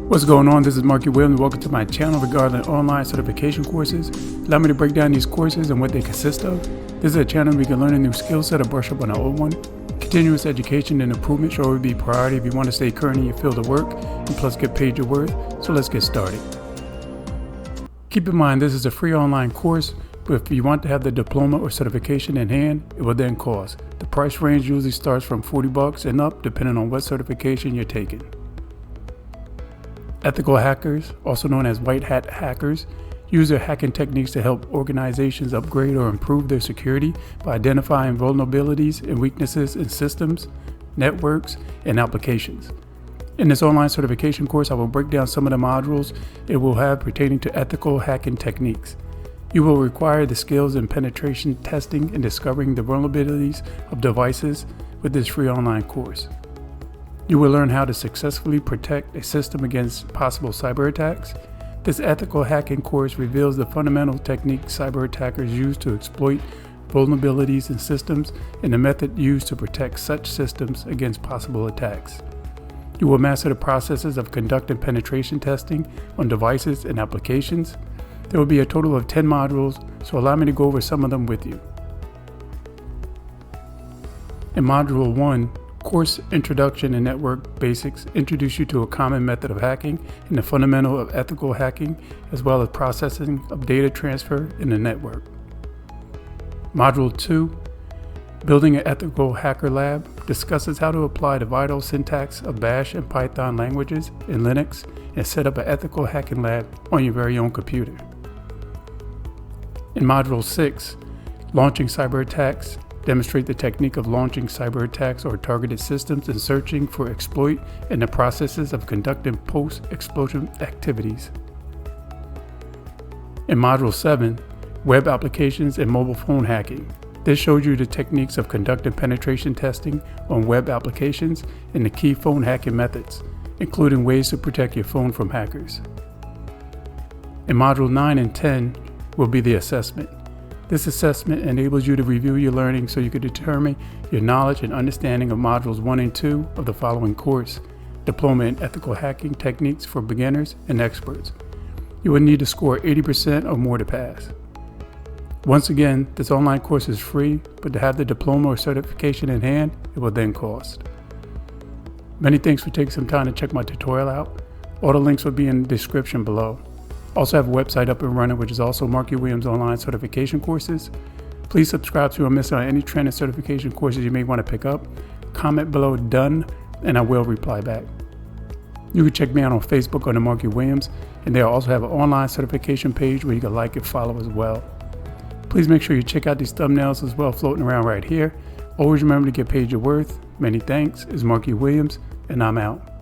What's going on? This is Markie. Welcome to my channel regarding online certification courses. Allow me to break down these courses and what they consist of. This is a channel where you can learn a new skill set or brush up on an old one. Continuous education and improvement should always be a priority if you want to stay current in your field of work and plus get paid your worth. So let's get started. Keep in mind this is a free online course, but if you want to have the diploma or certification in hand, it will then cost. The price range usually starts from $40 and up depending on what certification you're taking. Ethical hackers, also known as white hat hackers, use their hacking techniques to help organizations upgrade or improve their security by identifying vulnerabilities and weaknesses in systems, networks, and applications. In this online certification course, I will break down some of the modules it will have pertaining to ethical hacking techniques. You will require the skills in penetration testing and discovering the vulnerabilities of devices with this free online course. You will learn how to successfully protect a system against possible cyber attacks. This ethical hacking course reveals the fundamental techniques cyber attackers use to exploit vulnerabilities in systems and the method used to protect such systems against possible attacks. You will master the processes of conducting penetration testing on devices and applications. There will be a total of 10 modules, so allow me to go over some of them with you. In Module 1, Course Introduction and Network Basics introduce you to a common method of hacking and the fundamental of ethical hacking, as well as processing of data transfer in the network. Module 2, Building an Ethical Hacker Lab, discusses how to apply the vital syntax of Bash and Python languages in Linux and set up an ethical hacking lab on your very own computer. In Module 6, Launching Cyber Attacks, demonstrate the technique of launching cyber attacks or targeted systems and searching for exploit and the processes of conducting post-explosion activities. In Module 7, Web Applications and Mobile Phone Hacking. This shows you the techniques of conducting penetration testing on web applications and the key phone hacking methods, including ways to protect your phone from hackers. In Module 9 and 10 will be the assessment. This assessment enables you to review your learning so you can determine your knowledge and understanding of Modules 1 and 2 of the following course, Diploma in Ethical Hacking Techniques for Beginners and Experts. You will need to score 80% or more to pass. Once again, this online course is free, but to have the diploma or certification in hand, it will then cost. Many thanks for taking some time to check my tutorial out. All the links will be in the description below. Also have a website up and running, which is also Markie Williams Online Certification Courses. Please subscribe so you don't miss out on any training certification courses you may want to pick up. Comment below "done" and I will reply back. You can check me out on Facebook under Markie Williams, and they'll also have an online certification page where you can like and follow as well. Please make sure you check out these thumbnails as well floating around right here. Always remember to get paid your worth. Many thanks. It's Markie Williams, and I'm out.